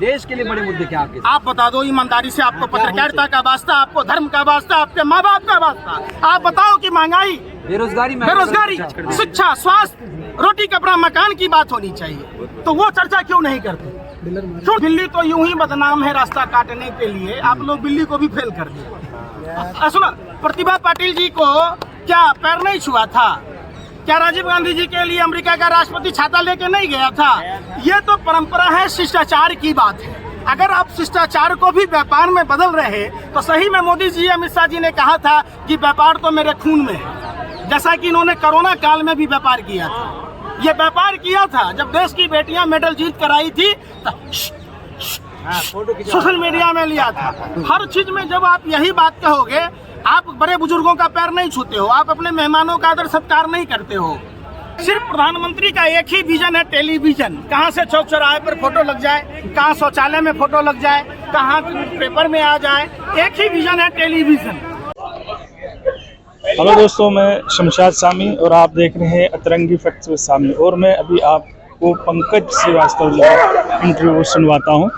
देश के लिए बड़े मुद्दे क्या आपके? आप बता दो ईमानदारी से, आपको पत्रकारिता का वास्ता, आपको धर्म का वास्ता, आपके माँ बाप का वास्ता, आप बताओ कि महंगाई, बेरोजगारी, शिक्षा, स्वास्थ्य, रोटी कपड़ा मकान की बात होनी चाहिए, तो वो चर्चा क्यों नहीं करते? क्यों? दिल्ली तो यूं ही बदनाम है रास्ता काटने के लिए, आप लोग दिल्ली को भी फेल कर दिए। सुनो, प्रतिभा पाटिल जी को क्या पैर नहीं छुआ था? क्या राजीव गांधी जी के लिए अमेरिका का राष्ट्रपति छाता लेके नहीं गया था? ये तो परंपरा है, शिष्टाचार की बात है। अगर आप शिष्टाचार को भी व्यापार में बदल रहे तो सही में मोदी जी, अमित शाह जी ने कहा था कि व्यापार तो मेरे खून में है, जैसा कि इन्होंने कोरोना काल में भी व्यापार किया था। ये व्यापार किया था जब देश की बेटियां मेडल जीत कर आई थी, सोशल मीडिया में लिया था। हर चीज में जब आप यही बात कहोगे, आप बड़े बुजुर्गों का पैर नहीं छूते हो, आप अपने मेहमानों का आदर सत्कार नहीं करते हो। सिर्फ प्रधानमंत्री का एक ही विजन है, टेलीविजन। कहाँ से चौक चौराहे पर फोटो लग जाए, कहाँ शौचालय में फोटो लग जाए, कहाँ पेपर में आ जाए, एक ही विजन है, टेलीविजन। हेलो दोस्तों, मैं शमशाद सामी और आप देख रहे हैं अतरंगी फैक्ट्स विद सामी। और मैं अभी आपको पंकज श्रीवास्तव जी का इंटरव्यू सुनवाता हूँ।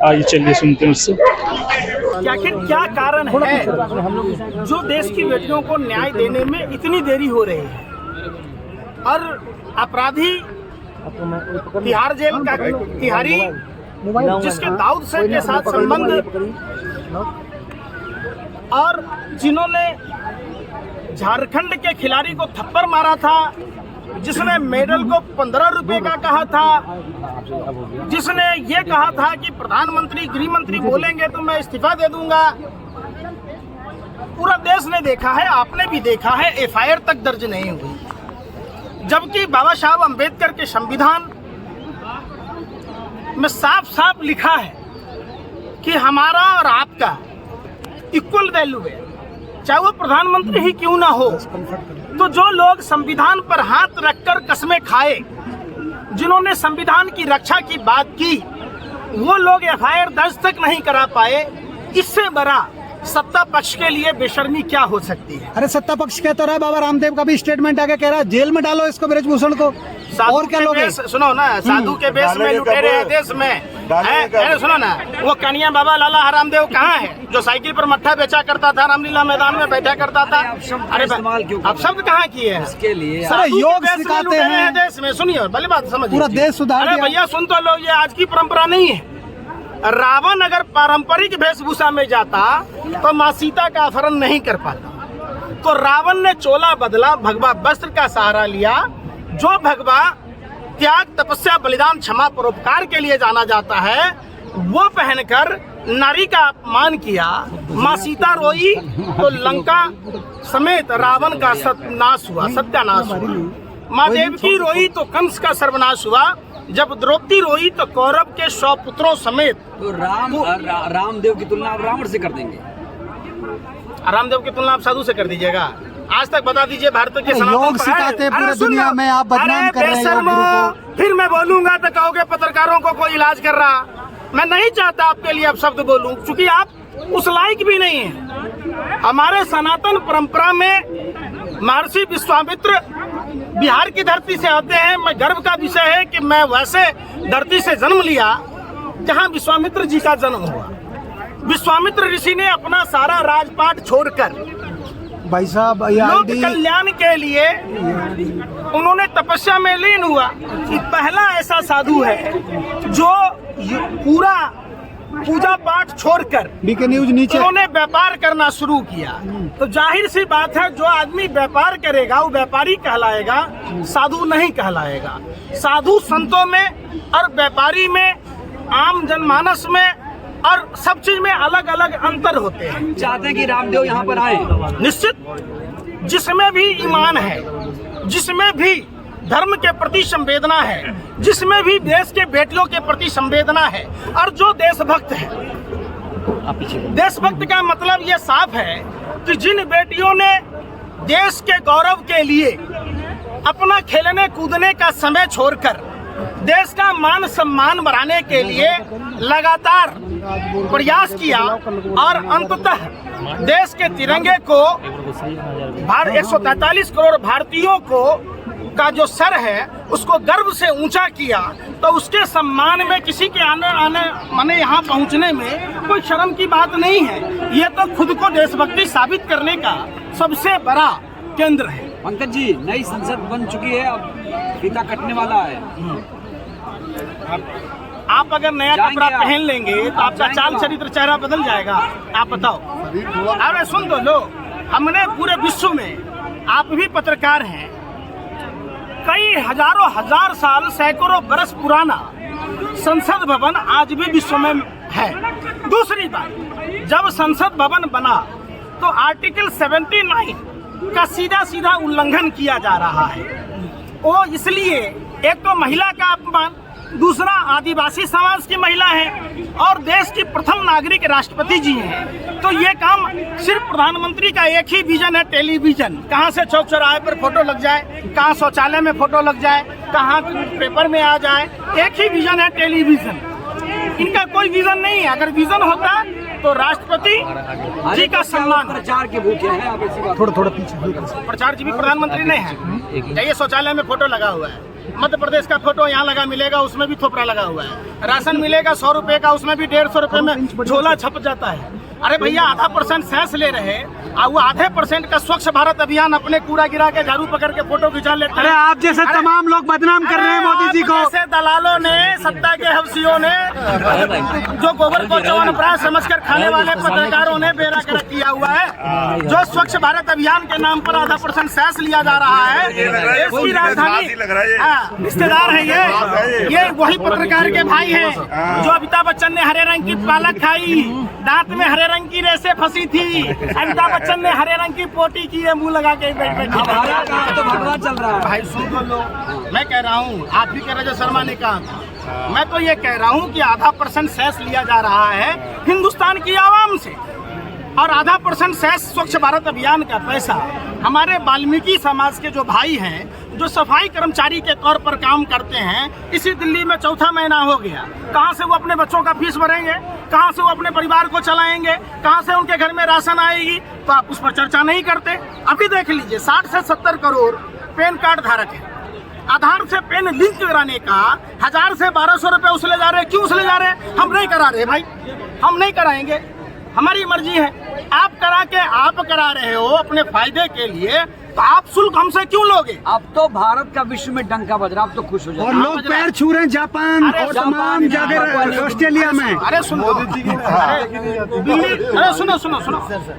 आइए चलिए सुनते हैं उससे। आखिर क्या कारण है जो देश की बेटियों को न्याय देने में इतनी देरी हो रही है, और अपराधी तिहाड़ जेल का तिहारी, जिसके दाऊद सेठ के साथ संबंध, और जिन्होंने झारखंड के खिलाड़ी को थप्पड़ मारा था, जिसने मेडल को 15 रुपए का कहा था, जिसने ये कहा था कि प्रधानमंत्री गृह मंत्री बोलेंगे तो मैं इस्तीफा दे दूंगा। पूरा देश ने देखा है, आपने भी देखा है, एफआईआर तक दर्ज नहीं हुई, जबकि बाबा साहब अम्बेडकर के संविधान में साफ साफ लिखा है कि हमारा और आपका इक्वल वैल्यू है, चाहे वो प्रधानमंत्री ही क्यों ना हो। तो जो लोग संविधान पर हाथ रखकर कस्में खाए, जिन्होंने संविधान की रक्षा की बात की, वो लोग एफआईआर दर्ज तक नहीं करा पाए। इससे बड़ा सत्ता पक्ष के लिए बेशर्मी क्या हो सकती है? अरे सत्ता पक्ष कहता रहा, बाबा रामदेव का भी स्टेटमेंट आके कह रहा है जेल में डालो इसको, ब्रजभूषण को। और क्या लोग हैं? सुनो ना, साधु के बेस में लुटेरे हैं देश में। अरे सुनो ना, वो कन्हैया बाबा लाला रामदेव कहाँ है, जो साइकिल पर मट्ठा बेचा करता था, रामलीला मैदान में बैठा करता था? अरे अब शब्द कहाँ किए हैं? इसके लिए योग सिखाते हैं देश में। सुनिए, भले बात समझिए, पूरा देश सुधार। अरे भैया सुन तो लो, ये आज की परंपरा नहीं है। रावण अगर पारंपरिक वेशभूषा में जाता तो माँ सीता का अपहरण नहीं कर पाता। तो रावण ने चोला बदला, भगवा वस्त्र का सहारा लिया। जो भगवा त्याग, तपस्या, बलिदान, क्षमा, परोपकार के लिए जाना जाता है, वो पहनकर नारी का अपमान किया। माँ सीता रोई तो लंका समेत रावण का सत्यानाश हुआ, सत्यानाश हुआ। माँ देवकी रोई तो कंस का सर्वनाश हुआ। जब द्रौपदी रोई तो कौरव के 100 पुत्रों समेत। तो रामदेव की तुलना आप रावण से कर देंगे? रामदेव की तुलना आप साधु से कर दीजिएगा? आज तक बता दीजिए, भारत के योग सिखाते पूरे दुनिया में, आप बदनाम कर रहे हो। फिर मैं बोलूंगा तो कहोगे पत्रकारों को कोई इलाज कर रहा। मैं नहीं चाहता आपके लिए अब शब्द बोलूं, क्योंकि आप उस लायक भी नहीं है। हमारे सनातन परंपरा में महर्षि विश्वामित्र बिहार की धरती से आते हैं। मैं गर्व का विषय है कि मैं वैसे धरती से जन्म लिया जहां विश्वामित्र जी का जन्म हुआ। विश्वामित्र ऋषि ने अपना सारा राजपाट छोड़कर भाई साहब लोक कल्याण के लिए उन्होंने तपस्या में लीन हुआ। कि पहला ऐसा साधु है जो पूरा पूजा पाठ छोड़कर बीके न्यूज नीचे उन्होंने व्यापार करना शुरू किया। तो जाहिर सी बात है, जो आदमी व्यापार करेगा वो व्यापारी कहलाएगा, साधु नहीं कहलाएगा। साधु संतों में और व्यापारी में, आम जनमानस में और सब चीज में अलग अलग अंतर होते हैं। चाहते हैं कि रामदेव यहाँ पर आए? निश्चित, जिसमें भी ईमान है, जिसमें भी धर्म के प्रति संवेदना है, जिसमें भी देश के बेटियों के प्रति संवेदना है, और जो देशभक्त है। देशभक्त का मतलब ये साफ है कि जिन बेटियों ने देश के गौरव के लिए अपना खेलने कूदने का समय छोड़कर देश का मान सम्मान बढ़ाने के लिए लगातार प्रयास किया, और अंततः देश के तिरंगे को 143 करोड़ भारतीयों को का जो सर है उसको गर्व से ऊंचा किया, तो उसके सम्मान में किसी के आने माने यहाँ पहुँचने में कोई शर्म की बात नहीं है। ये तो खुद को देशभक्ति साबित करने का सबसे बड़ा केंद्र है। पंकज जी, नई संसद बन चुकी है, अब फीता कटने वाला है। आप अगर नया कपड़ा पहन लेंगे तो आपका चाल चरित्र चेहरा बदल जाएगा। आप बताओ। अरे सुन तो लो, हमने पूरे विश्व में, आप भी पत्रकार हैं, कई हजारों हजार साल सैकड़ों बरस पुराना संसद भवन आज भी विश्व में है। दूसरी बात, जब संसद भवन बना तो आर्टिकल 79 का सीधा सीधा उल्लंघन किया जा रहा है। वो इसलिए, एक तो महिला का अपमान, दूसरा आदिवासी समाज की महिला है और देश की प्रथम नागरिक राष्ट्रपति जी हैं। तो ये काम सिर्फ प्रधानमंत्री का एक ही विजन है, टेलीविजन। कहाँ से चौक चौराहे पर फोटो लग जाए, कहाँ शौचालय में फोटो लग जाए, कहाँ पेपर में आ जाए, एक ही विजन है, टेलीविजन। इनका कोई विजन नहीं है। अगर विजन होता तो राष्ट्रपति जी का सम्मान। प्रचार के भूखे हैं आप, ऐसी बात। थोड़ा पीछे। प्रचार जी भी प्रधानमंत्री नहीं है। ये शौचालय में फोटो लगा हुआ है, मध्य प्रदेश का फोटो यहाँ लगा मिलेगा, उसमें भी थोपड़ा लगा हुआ है। राशन मिलेगा 100 रुपए का, उसमें भी 150 रुपए में झोला छप जाता है। अरे भैया, आधा % सेस ले रहे और वो आधे % का स्वच्छ भारत अभियान अपने कूड़ा गिरा के झाड़ू पकड़ के फोटो खिंचा लेते हैं। अरे आप जैसे तमाम लोग बदनाम कर रहे हैं मोदी जी को। जैसे दलालों ने, सत्ता के हवसियों ने, जो गोबर को च्यवनप्राश समझकर खाने वाले पत्रकारों ने बेड़ा गर्क किया हुआ है। जो स्वच्छ भारत अभियान के नाम पर आधा % सेस लिया जा रहा है, देश की राजधानी रिश्तेदार है ये वही पत्रकार के भाई हैं जो अमिताभ बच्चन ने हरे रंग की पालक खाई, दांत में हरे रंग की रेसे फंसी थी, अमिताभ बच्चन ने हरे रंग की पोटी की है, मुंह लगा के बैठ तो भगवान चल रहा है। भाई सुन तो लो, मैं कह रहा हूँ, आप भी कह रहे जो शर्मा ने कहा, मैं तो ये कह रहा हूँ कि आधा % सेस लिया जा रहा है हिंदुस्तान की आवाम से, और आधा % सेस स्वच्छ भारत अभियान का पैसा हमारे वाल्मीकि समाज के जो भाई हैं, जो सफाई कर्मचारी के तौर पर काम करते हैं, इसी दिल्ली में चौथा महीना हो गया। कहाँ से वो अपने बच्चों का फीस भरेंगे, कहाँ से वो अपने परिवार को चलाएंगे, कहाँ से उनके घर में राशन आएगी, तो आप उस पर चर्चा नहीं करते। अभी देख लीजिए, 60 से 70 करोड़ पैन कार्ड धारक है। आधार से पेन लिंक कराने का 1000 से 1200 रुपए उसले जा रहे हैं। क्यों उसले जा रहे हैं? हम नहीं करा रहे भाई, हम नहीं कराएंगे, हमारी मर्जी है। आप करा रहे हो अपने फायदे के लिए, तो आप शुल्क हमसे क्यों लोगे? अब तो भारत का विश्व में डंका बज रहा, आप तो खुश हो जाए। और लोग पैर छू रहे हैं जापान और तमाम जगह, ऑस्ट्रेलिया में। अरे सुनो, दिल्ली, अरे सुनो,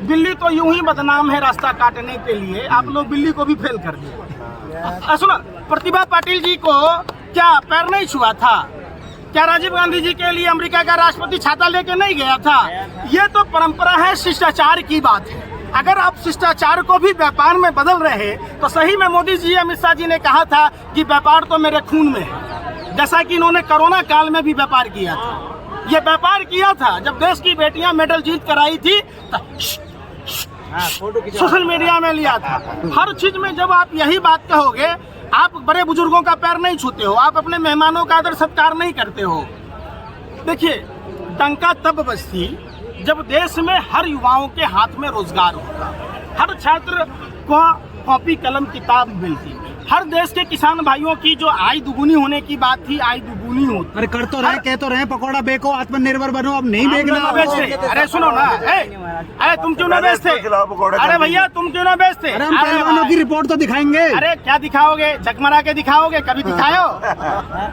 दिल्ली तो यूं ही बदनाम है रास्ता काटने के लिए। आप लोग दिल्ली को भी फेल कर दिए। सुनो, प्रतिभा पाटिल जी को क्या पैर नहीं छुआ था? क्या राजीव गांधी जी के लिए अमेरिका का राष्ट्रपति छाता लेके नहीं गया था? ये तो परंपरा है, शिष्टाचार की बात है। अगर आप शिष्टाचार को भी व्यापार में बदल रहे तो सही में मोदी जी, अमित शाह जी ने कहा था कि व्यापार तो मेरे खून में है, जैसा कि इन्होंने कोरोना काल में भी व्यापार किया था। ये व्यापार किया था जब देश की बेटियां मेडल जीत कर आई थी, सोशल मीडिया में लिया था। हर चीज में जब आप यही बात कहोगे, आप बड़े बुजुर्गों का पैर नहीं छूते हो, आप अपने मेहमानों का आदर सत्कार नहीं करते हो। देखिए, डंका तब बजती जब देश में हर युवाओं के हाथ में रोजगार होगा, हर छात्र को कॉपी कलम किताब मिलती, हर देश के किसान भाइयों की जो आय दुगुनी होने की बात थी, आय दुगुनी होती। अरे कर तो रहे, कह तो रहे, पकौड़ा बेको, आत्मनिर्भर बनो, अब नहीं बेचना। अरे सुनो ना, अरे तुम क्यों ना बेचते? अरे भैया तुम क्यों ना बेचते? अरे हम पहलवानों की रिपोर्ट तो दिखाएंगे। अरे क्या दिखाओगे? झकमरा के दिखाओगे? कभी दिखाओ?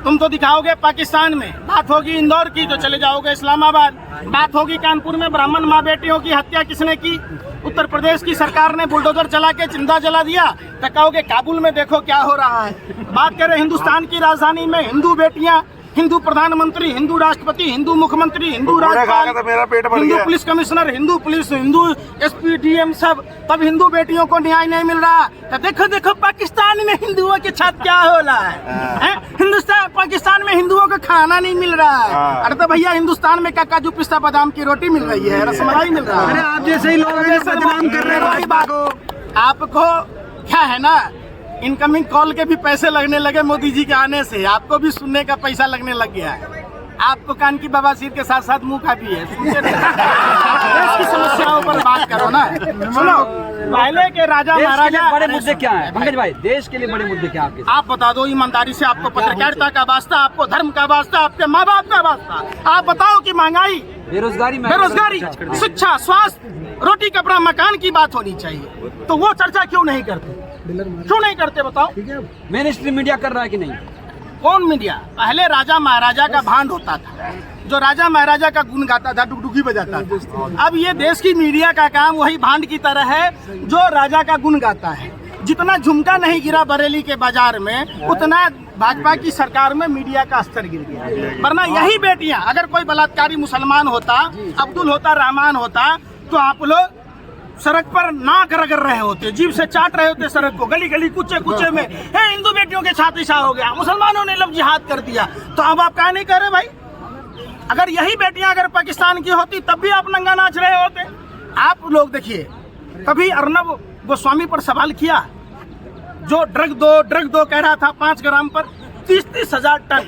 तुम तो दिखाओगे पाकिस्तान में। बात होगी इंदौर की तो चले जाओगे इस्लामाबाद। बात होगी कानपुर में ब्राह्मण माँ बेटियों की हत्या किसने की, उत्तर प्रदेश की सरकार ने बुलडोजर चला के जिंदा जला दिया, तो कहोगे काबुल में देखो क्या हो रहा है। बात करें हिंदुस्तान की राजधानी में हिंदू बेटियां, हिंदू प्रधानमंत्री, हिंदू राष्ट्रपति, हिंदू मुख्यमंत्री, हिंदू राज्यपाल, Hindu police commissioner, Hindu police, Hindu SP DM सब, तब हिंदू बेटियों को न्याय नहीं मिल रहा। तो देखो पाकिस्तान में हिंदुओं के साथ क्या हो रहा है? हिंदुस्तान पाकिस्तान में हिंदुओं को खाना नहीं मिल रहा है। अरे तो भैया हिंदुस्तान में क्या काजू पिस्ता बादाम की रोटी मिल रही है, रसमलाई मिल रहा है। अरे आप जैसे ही लोग बदनाम कर रहे हैं। आपको क्या है ना, इनकमिंग कॉल के भी पैसे लगने लगे मोदी जी के आने से, आपको भी सुनने का पैसा लगने लग गया है। आपको कान की बवासीर के साथ साथ मुंह खा भी है। देश की समस्या समस्याओं पर बात करो ना। सुनो, पहले के राजा महाराजा बड़े मुद्दे क्या हैं पंकज भाई? देश के लिए बड़े मुद्दे क्या आपके? आप बता दो ईमानदारी से, आपको पत्रकारिता का वास्ता, आपको धर्म का वास्ता, आपके माँ बाप का वास्ता, आप बताओ कि महंगाई, बेरोजगारी, शिक्षा, स्वास्थ्य, रोटी कपड़ा मकान की बात होनी चाहिए, तो वो चर्चा क्यों नहीं करते? क्यों नहीं करते बताओ? मेन स्ट्रीम मीडिया कर रहा है कि नहीं? कौन मीडिया? पहले राजा महाराजा का भांड होता था, जो राजा महाराजा का गुण गाता था, डुगडुगी बजाता था। अब ये देश की मीडिया का काम वही भांड की तरह है जो राजा का गुण गाता है। जितना झुमका नहीं गिरा बरेली के बाजार में, उतना भाजपा की सरकार में मीडिया का स्तर गिर गया। वरना यही बेटियां, अगर कोई बलात्कारी मुसलमान होता, अब्दुल होता, रहमान होता, तो आप लोग सड़क पर नाक रगड़ रहे होते, जीभ से चाट रहे होते सड़क को, गली गली कुचे कुचे में, हे हिंदू बेटियों के साथ ऐसा हो गया, मुसलमानों ने लफ्ज़ जिहाद कर दिया। तो अब आप क्या नहीं कर रहे भाई? अगर यही बेटियां अगर पाकिस्तान की होती तब भी आप नंगा नाच रहे होते। आप लोग देखिए, कभी अर्नब गोस्वामी पर सवाल किया, जो ड्रग दो कह रहा था 5 ग्राम पर 30-30 हजार टन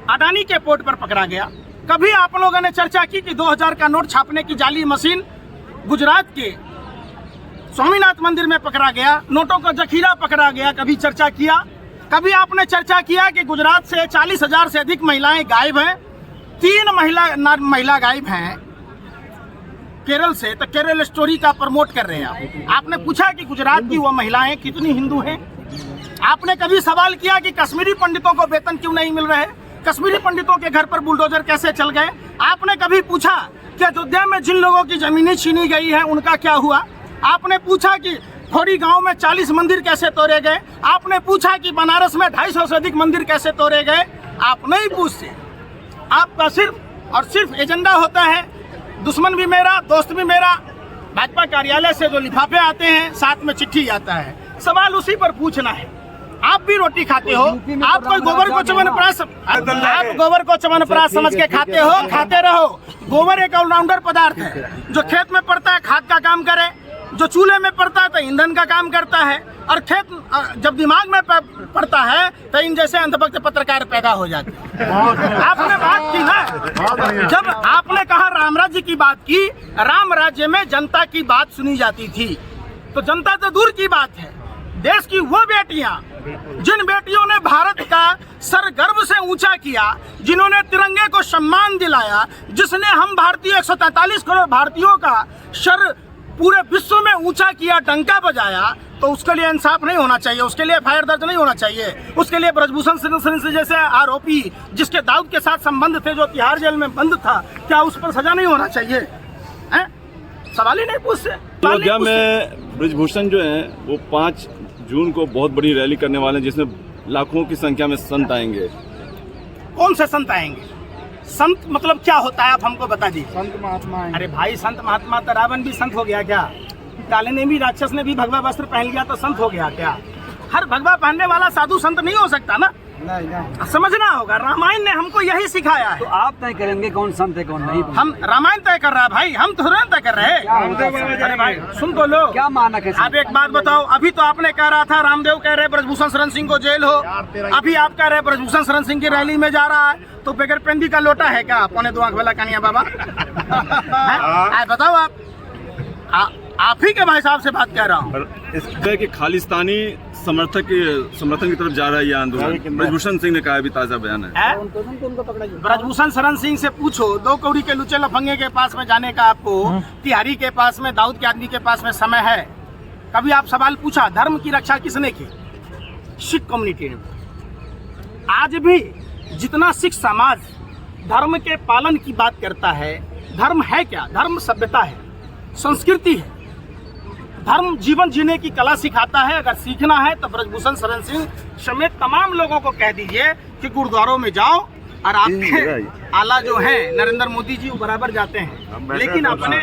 अडानी के पोर्ट पर पकड़ा गया। कभी आप लोगों ने चर्चा की कि 2000 का नोट छापने की जाली मशीन गुजरात के स्वामीनाथ मंदिर में पकड़ा गया, नोटों का जखीरा पकड़ा गया? कभी चर्चा किया? कभी आपने चर्चा किया कि गुजरात से 40,000 से अधिक महिलाएं गायब हैं, 3 महिला गायब हैं केरल से, तो केरल स्टोरी का प्रमोट कर रहे हैं आप। आपने पूछा कि गुजरात की वो महिलाएं कितनी हिंदू हैं? आपने कभी सवाल किया कि कश्मीरी पंडितों को वेतन क्यों नहीं मिल रहे? कश्मीरी पंडितों के घर पर बुलडोजर कैसे चल गए? आपने कभी पूछा कि अयोध्या में जिन लोगों की जमीनें छीनी गई हैं उनका क्या हुआ? आपने पूछा कि खोड़ी गांव में 40 मंदिर कैसे तोड़े गए? आपने पूछा कि बनारस में 250 से अधिक मंदिर कैसे तोड़े गए? आप नहीं पूछते। आपका सिर्फ और सिर्फ एजेंडा होता है, दुश्मन भी मेरा, दोस्त भी मेरा। भाजपा कार्यालय से जो लिफाफे आते हैं, साथ में चिट्ठी आता है, सवाल उसी पर पूछना है। आप भी रोटी खाते हो, आप कोई गोबर को च्यवनप्राश, आप गोबर को च्यवनप्राश समझ के खाते हो, खाते रहो। गोबर एक ऑलराउंडर पदार्थ है, जो खेत में पड़ता है खाद का काम करे, जो चूल्हे में पड़ता है तो ईंधन का काम करता है, और खेत जब दिमाग में पड़ता है तो इन जैसे अंधभक्त पत्रकार पैदा हो जाते हैं। आपने बात की ना, जब आपने कहा राम राज्य की बात की, राम राज्य में जनता की बात सुनी जाती थी, तो जनता तो दूर की बात है, देश की वो बेटियां जिन बेटियों ने भारत का सर गर्व से ऊंचा किया, जिन्होंने तिरंगे को सम्मान दिलाया, जिसने हम भारतीय 143 करोड़ भारतीयों का सर पूरे विश्व में ऊंचा किया, डंका बजाया, तो उसके लिए इंसाफ नहीं होना चाहिए, उसके लिए एफआईआर दर्ज नहीं होना चाहिए, उसके लिए ब्रजभूषण सिंह जैसे आरोपी जिसके दाऊद के साथ संबंध थे, जो तिहाड़ जेल में बंद था, क्या उस पर सजा नहीं होना चाहिए? सवाल ही नहीं पूछते। अयोध्या में ब्रजभूषण जो है वो 5 जून को बहुत बड़ी रैली करने वाले हैं, जिसमें लाखों की संख्या में संत आएंगे। कौन से संत आएंगे? संत मतलब क्या होता है, आप हमको बता दीजिए। संत महात्मा। अरे भाई, संत महात्मा तो रावण भी संत हो गया क्या? काले ने भी, राक्षस ने भी भगवा वस्त्र पहन लिया तो संत हो गया क्या? हर भगवा पहनने वाला साधु संत नहीं हो सकता ना, नहीं। समझना होगा, रामायण ने हमको यही सिखाया है। तो आप तय करेंगे कौन संत है कौन नहीं? हम रामायण तय कर रहा है भाई, हम थोड़ा तय कर रहे हैं। अरे भाई सुन तो लो, क्या मानक है? आप एक बात बताओ, अभी तो आपने कह रहा था रामदेव कह रहे ब्रजभूषण शरण सिंह को जेल हो, अभी आप कह रहे ब्रजभूषण शरण सिंह की रैली में जा रहा है, तो बगैर पेंदी का लोटा है क्या? पौने 2 आंख वाला कानिया बाबा बताओ आप ही के भाई साहब से बात कर रहा हूँ। इस तरह के खालिस्तानी समर्थन की तरफ जा रहा है ये आंदोलन। ब्रजभूषण सिंह ने कहा, अभी ताजा बयान है। ब्रजभूषण शरण सिंह से पूछो, 2 कौड़ी के लुचे लफंगे के पास में जाने का आपको, तिहारी के पास में, दाऊद के आदमी के पास में समय है? कभी आप सवाल पूछा धर्म की रक्षा किसने की? सिख कम्युनिटी ने। आज भी जितना सिख समाज धर्म के पालन की बात करता है, धर्म है क्या? धर्म सभ्यता है, संस्कृति है। धर्म जीवन जीने की कला सिखाता है। अगर सीखना है तो ब्रजभूषण शरण सिंह समेत तमाम लोगों को कह दीजिए कि गुरुद्वारों में जाओ, और आपके आला जो है नरेंद्र मोदी जी वो बराबर जाते हैं, लेकिन अपने